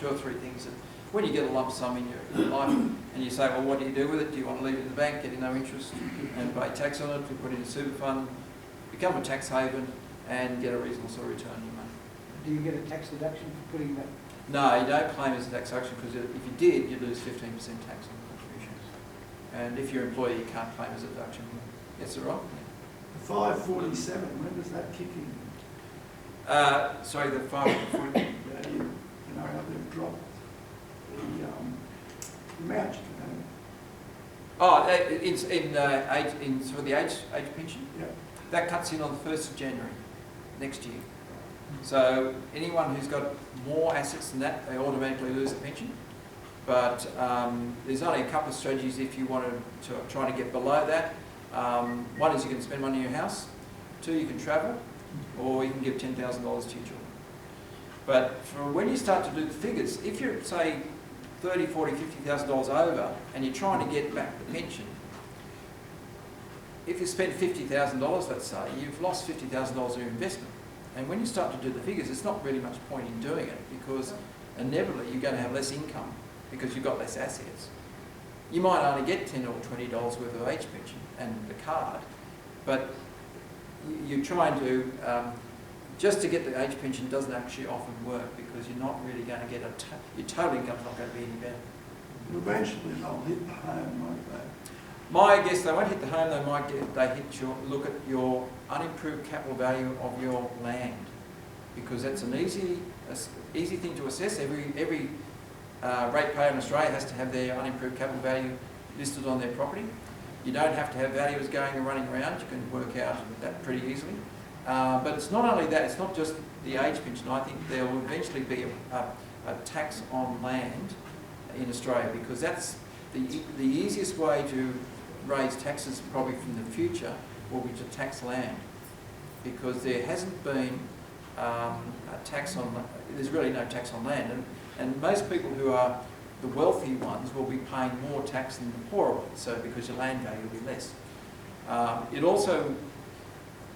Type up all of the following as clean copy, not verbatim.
two or three things. And when you get a lump sum in your life and you say, well, what do you do with it? Do you want to leave it in the bank, getting no interest and pay tax on it? Do you put it in a super fund, become a tax haven and get a reasonable sort of return on your money? Do you get a tax deduction for putting that? No, you don't claim as a taxation because if you did, you'd lose 15% tax on the contributions. And if you're an employee, you can't claim as a deduction. Yes, sir, Rob? 547, when does that kick in? Sorry, the 540. Yeah, they've dropped the amount you can earn. Oh, in sort of the age pension? Yeah. That cuts in on the 1st of January next year. So anyone who's got more assets than that, they automatically lose a pension. But there's only a couple of strategies if you want to try to get below that. One is you can spend money in your house. Two, you can travel, or you can give $10,000 to your children. But for when you start to do the figures, if you're, say, $30,000, $40,000, $50,000 over, and you're trying to get back the pension, if you spend $50,000, let's say, you've lost $50,000 of your investment. And when you start to do the figures, it's not really much point in doing it because inevitably you're going to have less income because you've got less assets. You might only get $10 or $20 worth of age pension and the card, but you're trying to, just to get the age pension doesn't actually often work because you're not really going to get your total income's not going to be any better. Eventually they'll hit the home, won't they? My guess, they won't hit the home, look at your unimproved capital value of your land, because that's an easy thing to assess. Every ratepayer in Australia has to have their unimproved capital value listed on their property. You don't have to have valuers going and running around. You can work out that pretty easily. But it's not only that, it's not just the age pension. I think there will eventually be a tax on land in Australia, because that's the easiest way to raise taxes probably from the future will be to tax land, because there hasn't been a tax on, there's really no tax on land, and most people who are the wealthy ones will be paying more tax than the poorer ones, so because your land value will be less. It also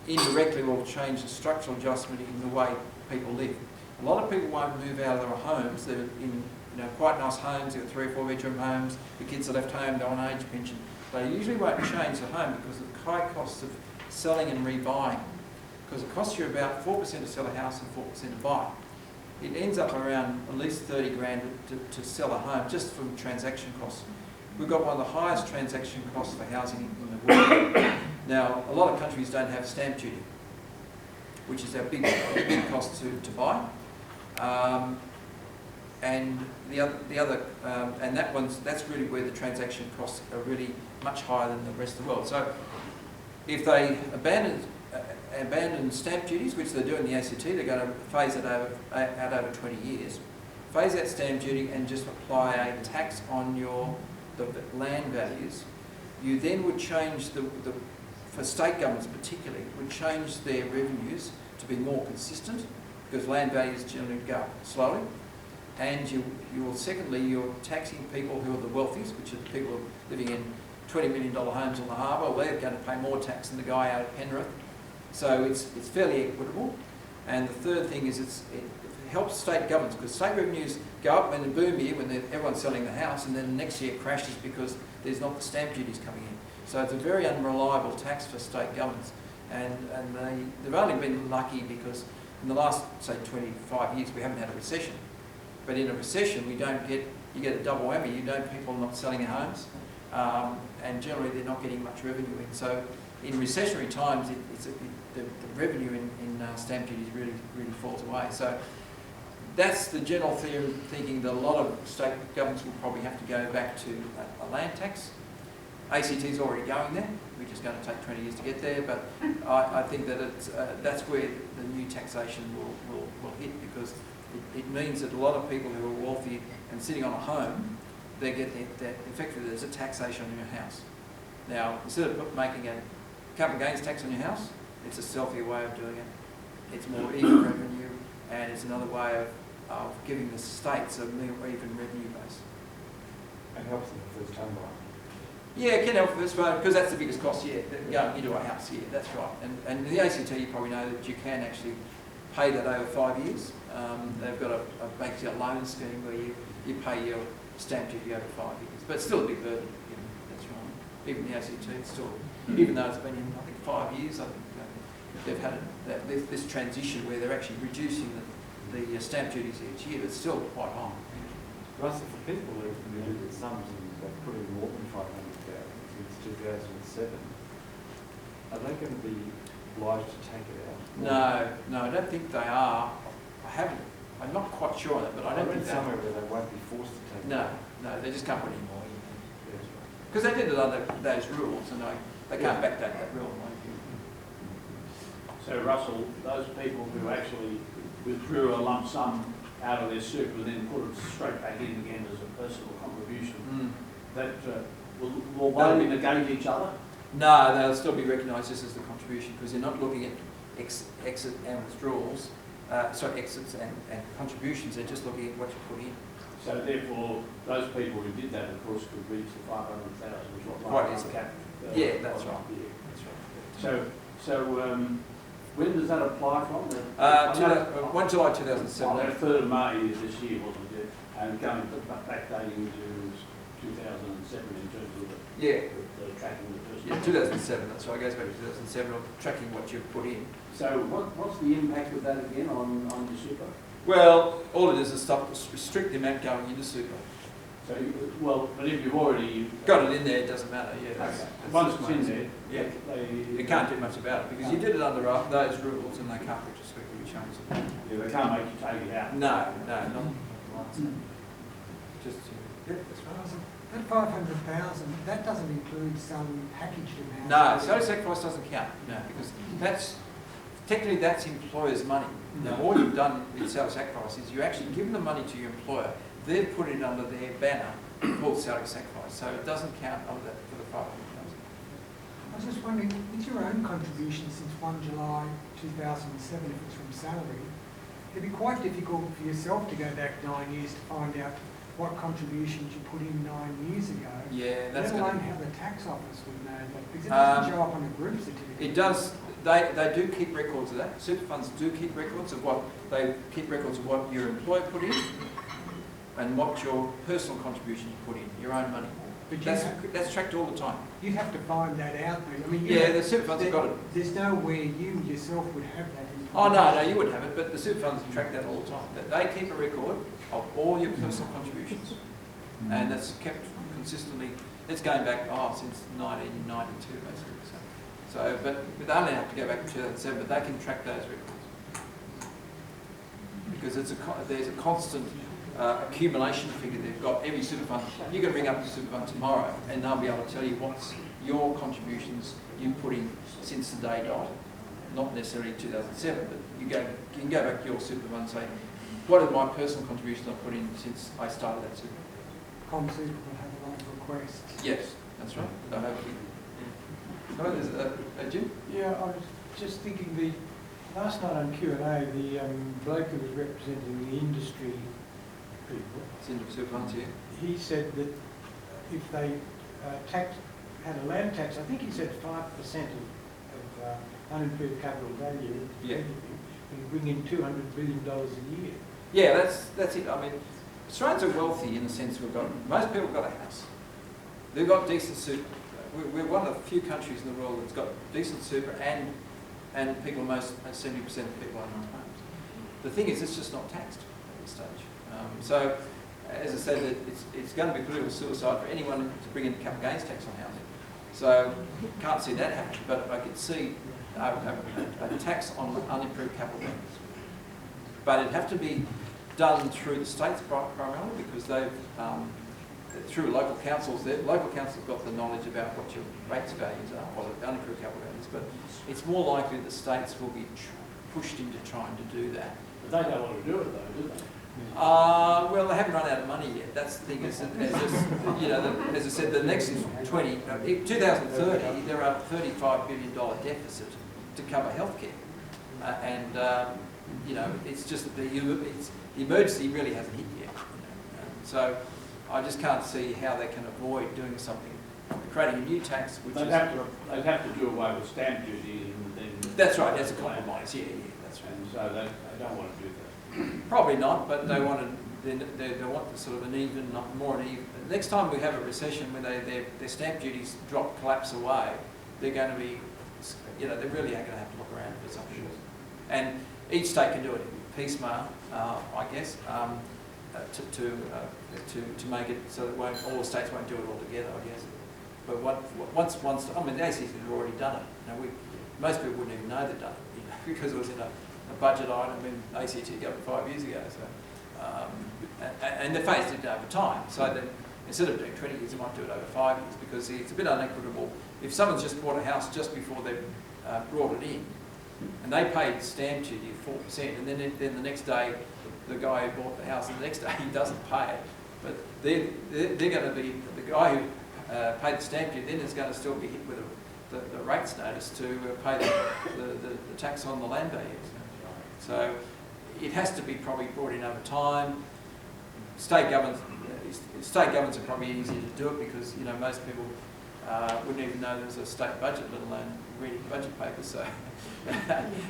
indirectly will change the structural adjustment in the way people live. A lot of people won't move out of their homes. They're in quite nice homes, they've got 3 or 4 bedroom homes, the kids are left home, they're on age pension. They usually won't change the home because of the high costs of selling and rebuying. Because it costs you about 4% to sell a house and 4% to buy. It ends up around at least 30 grand to sell a home just from transaction costs. We've got one of the highest transaction costs for housing in the world. Now, a lot of countries don't have stamp duty, which is a big cost to buy. And that's really where the transaction costs are really much higher than the rest of the world. So if they abandon stamp duties, which they do in the ACT, they're going to phase it out over 20 years. Phase out stamp duty and just apply a tax on the land values. You then would change for state governments particularly, would change their revenues to be more consistent, because land values generally go up slowly. And secondly, you're taxing people who are the wealthiest, which are the people living in $20 million homes on the harbour. Well, they're going to pay more tax than the guy out of Penrith. So it's fairly equitable. And the third thing is it helps state governments, because state revenues go up when the boom year, when everyone's selling the house, and then the next year it crashes because there's not the stamp duties coming in. So it's a very unreliable tax for state governments. And they've only been lucky because in the last, say, 25 years, we haven't had a recession. But in a recession, you get a double whammy. People are not selling their homes, and generally they're not getting much revenue in. So in recessionary times, the revenue in stamp duties really falls away. So that's the general thinking that a lot of state governments will probably have to go back to a land tax. ACT is already going there. We're just going to take 20 years to get there, but I think that that's where the new taxation will hit, because it means that a lot of people who are wealthy and sitting on a home, they get that effectively there's a taxation on your house. Now, instead of making a capital gains tax on your house, it's a stealthier way of doing it. It's more even revenue, and it's another way of giving the states a more even revenue base. It helps them the first time buyer. Yeah, it can help for this, because that's the biggest cost, going into a house, that's right. And the ACT, you probably know that you can actually paid it over 5 years. They've got basically a loan scheme where you pay your stamp duty over 5 years, but it's still a big burden. That's right. Even the ACT, it's still, even though it's been in, I think, 5 years, I think they've had this transition where they're actually reducing the stamp duties each year, but it's still quite high. Russell, for people who are familiar with sums and they've put in more than 500,000 since 2007, are they going to be obliged to take it out? No, I don't think they are. I'm not quite sure on that, but I don't read think they somewhere where they won't be forced to take it No, out. they just can't put any more in. Yes. Because they did it under those rules, and they can't backdate that rule. So Russell, those people who actually withdrew a lump sum out of their super and then put it straight back in again as a personal contribution, that will they negate each other? No, they'll still be recognised just as the contribution because they're not looking at exit and withdrawals, exits and contributions, they're just looking at what you put in. So therefore, those people who did that, of course, could reach the 500,000, which is what Quite my easily. cap. Yeah, that's right. Yeah. That's right. So when does that apply from? 1 July 2007. Well, 3rd of May this year, wasn't it? And going backdating to 2007 in terms of the tracking the person. Yeah, 2007, that's right, it goes back to 2007, of tracking what you've put in. So what's the impact of that again on your super? Well, all it is restrict the amount going into super. So, but if you've already Got it in there, it doesn't matter, yeah. once it's in there, yeah. they You can't do much about it because you did it under those rules and they can't retrospectively change it. Yeah, they can't make you take it out. No, not. Just, yeah, that's right. That 500,000, that doesn't include some packaged amount. No, salary sacrifice doesn't count, no, because technically that's employer's money. Now, all you've done with salary sacrifice is you actually give the money to your employer, they've put it under their banner called salary sacrifice, so it doesn't count under that for the 500,000. I was just wondering, with your own contribution since 1 July 2007, if it's from salary, it'd be quite difficult for yourself to go back 9 years to find out what contributions you put in 9 years ago. Yeah, that's let alone good. how the tax office would know that, because it doesn't show up on a group certificate. It does. They do keep records of that. Super funds do keep records of what your employer put in and what your personal contribution you put in, your own money. But That's tracked all the time. you'd have to find that out though. I mean, The super funds have got it. There's nowhere you yourself would have that information. Oh no, you wouldn't have it, but the super funds track that all the time. They keep a record of all your personal contributions, and that's kept consistently. It's going back since 1992 basically. So, but they only have to go back to 2007, but they can track those records because there's a constant accumulation figure they've got. Every super fund, you can ring up the super fund tomorrow, and they'll be able to tell you what's your contributions you put in since the day dot. Not necessarily 2007, but you can go back to your super fund and say, what are my personal contributions I've put in since I started that super? ComSuper will have a lot of requests. Yes, that's right. They'll have no, there's Jim? Yeah, I was just thinking last night on Q&A, the bloke who was representing the industry people, It's in super funds here. he said that if they had a land tax, I think he said 5% of unimproved capital value, Yeah. would bring in $200 billion a year. Yeah, that's it. I mean, Australians are wealthy in the sense most people have got a house. They've got decent super. We're one of the few countries in the world that's got decent super and people, 70% of people own their homes. The thing is, it's just not taxed at this stage. So, as I said, it's going to be political suicide for anyone to bring in capital gains tax on housing. So, can't see that happening, but I could see a tax on unimproved capital gains. But it'd have to be done through the states primarily because they've, through local councils, local councils got the knowledge about what your rates values are, or the unimproved capital values, but it's more likely the states will be pushed into trying to do that. But they don't want to do it though, do they? Well, they haven't run out of money yet. That's the thing. As I said, the next 2030, there are $35 billion deficit to cover healthcare, it's just that the emergency really hasn't hit yet. So I just can't see how they can avoid doing something, creating a new tax. Which They'd have to do away with stamp duty and then. That's right. That's a compromise. Yeah, that's right. so they don't want to do that. Probably not, but they want sort of an even, not more an even. Next time we have a recession where their stamp duties collapse away, they're going to be, you know, they really are going to have to look around for something. And each state can do it piecemeal, I guess, to make it so that all the states won't do it all together, I guess. But once, I mean, the ACT have already done it. You know, most people wouldn't even know they've done it, you know, because it was in a budget item in ACT government 5 years ago. So, and they phased it over time. So that instead of doing 20 years, they might do it over 5 years, because it's a bit unequitable. If someone's just bought a house just before they've brought it in, and they paid stamp duty of 4%, and then the next day, the guy who bought the house, and the next day he doesn't pay it, but they're going to be, the guy who paid the stamp duty then is going to still be hit with the rates notice to pay the tax on the land values. So it has to be probably brought in over time. State governments are probably easier to do it, because, you know, most people wouldn't even know there's a state budget, let alone reading budget papers. So,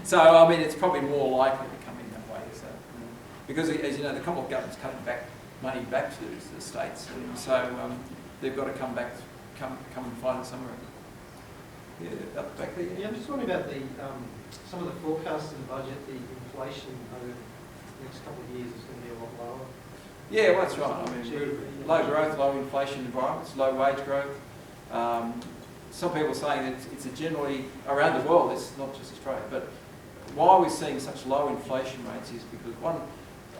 so I mean, it's probably more likely to come in that way. So, because as you know, the Commonwealth government's cutting money back to the states, so they've got to come and find it somewhere. Yeah, up back there. Yeah, I'm just wondering about some of the forecasts in the budget. The inflation over the next couple of years is going to be a lot lower. Yeah, well, that's right. I mean, low growth, low inflation environments, low wage growth. Some people are saying that it's a generally, around the world, it's not just Australia, but why we're seeing such low inflation rates is because, one,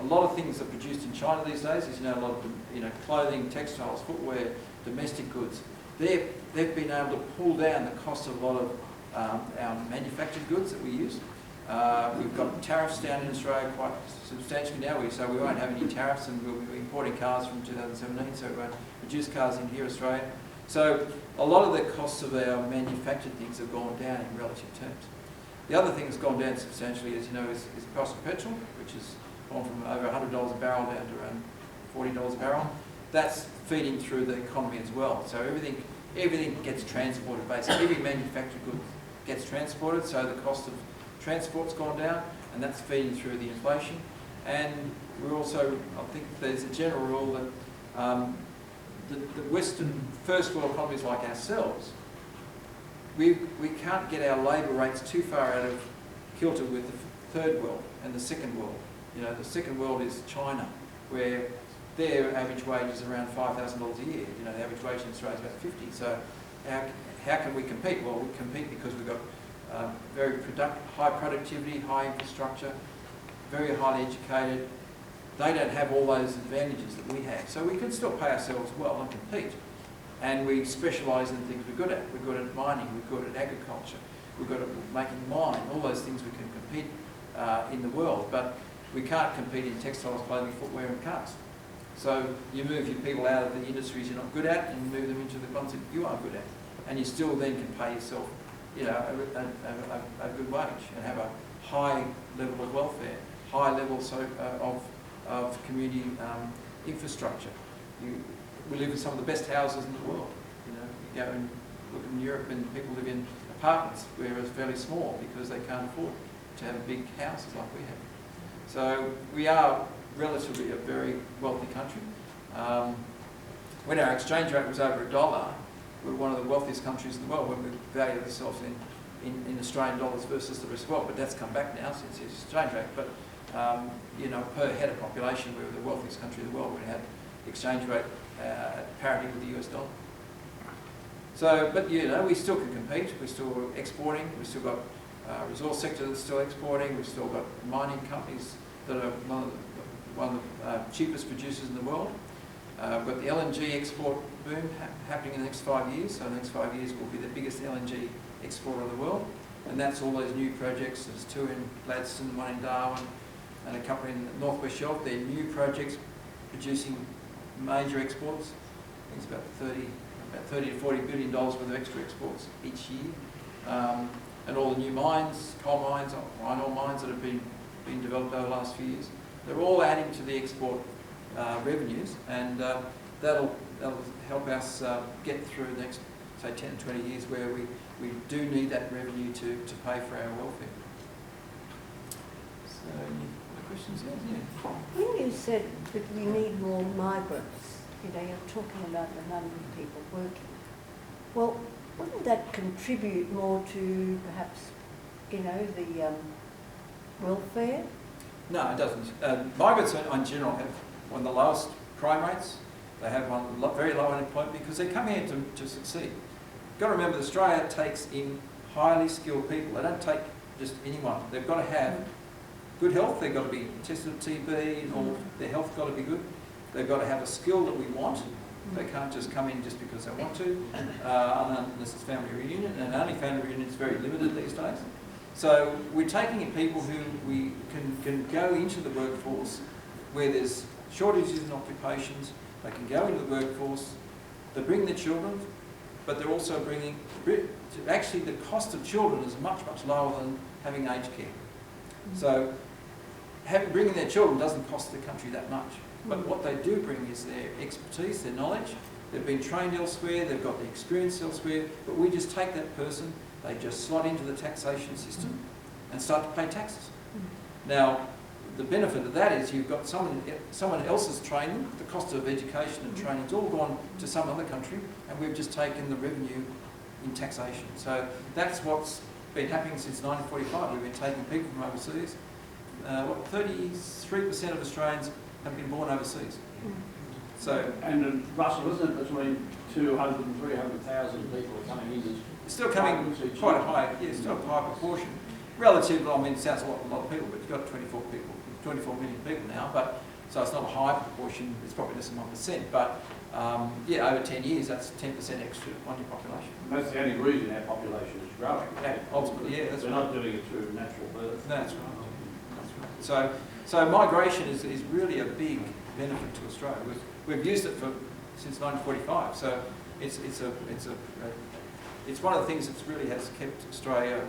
a lot of things are produced in China these days. As you know, a lot of, you know, clothing, textiles, footwear, domestic goods. They've been able to pull down the cost of a lot of our manufactured goods that we use. We've got tariffs down in Australia quite substantially now, so we won't have any tariffs, and we'll be importing cars from 2017, so we won't produce cars in here, Australia. So a lot of the costs of our manufactured things have gone down in relative terms. The other thing that's gone down substantially, as you know, is the price of petrol, which has gone from over $100 a barrel down to around $40 a barrel. That's feeding through the economy as well. So everything gets transported, basically. Every manufactured good gets transported, so the cost of transport's gone down, and that's feeding through the inflation. And we're also, I think there's a general rule that the Western first world economies like ourselves, we can't get our labour rates too far out of kilter with the third world and the second world. You know, the second world is China, where their average wage is around $5,000 a year. You know, the average wage in Australia is about 50. So how can we compete? Well, we compete because we've got very high productivity, high infrastructure, very highly educated. They don't have all those advantages that we have. So we can still pay ourselves well and compete. And we specialise in things we're good at. We're good at mining, we're good at agriculture, we're good at making wine, all those things we can compete in the world. But we can't compete in textiles, clothing, footwear and cars. So you move your people out of the industries you're not good at and move them into the ones that you are good at. And you still then can pay yourself, you know, a good wage and have a high level of welfare, high levels of community infrastructure. We live in some of the best houses in the world. You know, you go and look in Europe and people live in apartments where it's fairly small because they can't afford to have big houses like we have. So we are relatively a very wealthy country. When our exchange rate was over $1, we were one of the wealthiest countries in the world when we valued ourselves in Australian dollars versus the rest of the world. But that's come back now since the exchange rate. But you know, per head of population, we were the wealthiest country in the world when we had exchange rate at parity with the US dollar. So, but you know, we still can compete. We're still exporting. We've still got a resource sector that's still exporting. We've still got mining companies that are one of the cheapest producers in the world. We've got the LNG export boom happening in the next 5 years. So the next 5 years will be the biggest LNG exporter of the world. And that's all those new projects. There's 2 in Gladstone, 1 in Darwin, and a couple in the North West Shelf. They're new projects producing major exports. I think it's about 30 to $40 billion worth of extra exports each year. And all the new mines, coal mines, iron ore mines that have been developed over the last few years. They're all adding to the export revenues, and that'll help us get through the next, say, 10 to 20 years where we do need that revenue to pay for our welfare. So, any other questions? Yeah. When you said that we need more migrants, you're talking about the number of people working. Well, wouldn't that contribute more to perhaps, the welfare? No, it doesn't. Migrants in general have one of the lowest crime rates. They have very low unemployment because they come here to succeed. You've got to remember, Australia takes in highly skilled people. They don't take just anyone. They've got to have good health. They've got to be tested for TB, and all their health got to be good. They've got to have a skill that we want. They can't just come in just because they want to, unless it's family reunion, and only family reunion is very limited these days. So we're taking in people who we can go into the workforce where there's shortages in occupations. They can go into the workforce. They bring their children, but they're also bringing. Actually, the cost of children is much lower than having aged care. So bringing their children doesn't cost the country that much. But what they do bring is their expertise, their knowledge. They've been trained elsewhere, they've got the experience elsewhere, but we just take that person, they just slot into the taxation system and start to pay taxes. Now, the benefit of that is you've got someone else's training, the cost of education and training's all gone to some other country, and we've just taken the revenue in taxation. So that's what's been happening since 1945. We've been taking people from overseas. 33% of Australians have been born overseas. So, And Russell, isn't it between 200 and 300,000 people are coming in? it's still coming quite a high, still a high proportion. Relative, I mean, it sounds a lot of people, but you've got 24 million people now, but so it's not a high proportion, it's probably less than 1%, but over 10 years, that's 10% extra on your population. And that's the only reason our population is growing. Yeah, ultimately, that's They're right. not doing it through natural birth. No, that's right. That's right. So migration is really a big benefit to Australia. We've used it since 1945. So it's one of the things that really has kept Australia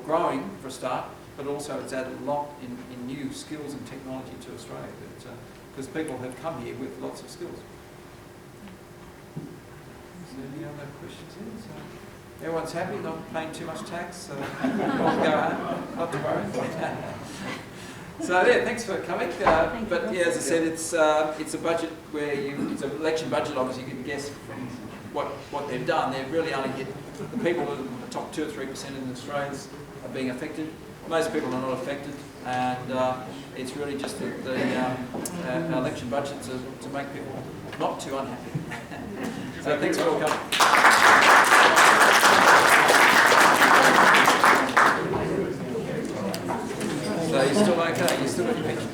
growing for a start, but also it's added a lot in new skills and technology to Australia because people have come here with lots of skills. Is there any other questions here? So everyone's happy, not paying too much tax, so we'll go home, not to worry. So yeah, thanks for coming. But yeah, as I said, it's a budget where it's an election budget. Obviously, you can guess from what they've done. They've really only hit the people in the top 2 or 3% in Australians are being affected. Most people are not affected, and it's really just the election budget to make people not too unhappy. So thanks for all coming. So you're still okay? You still got your pension?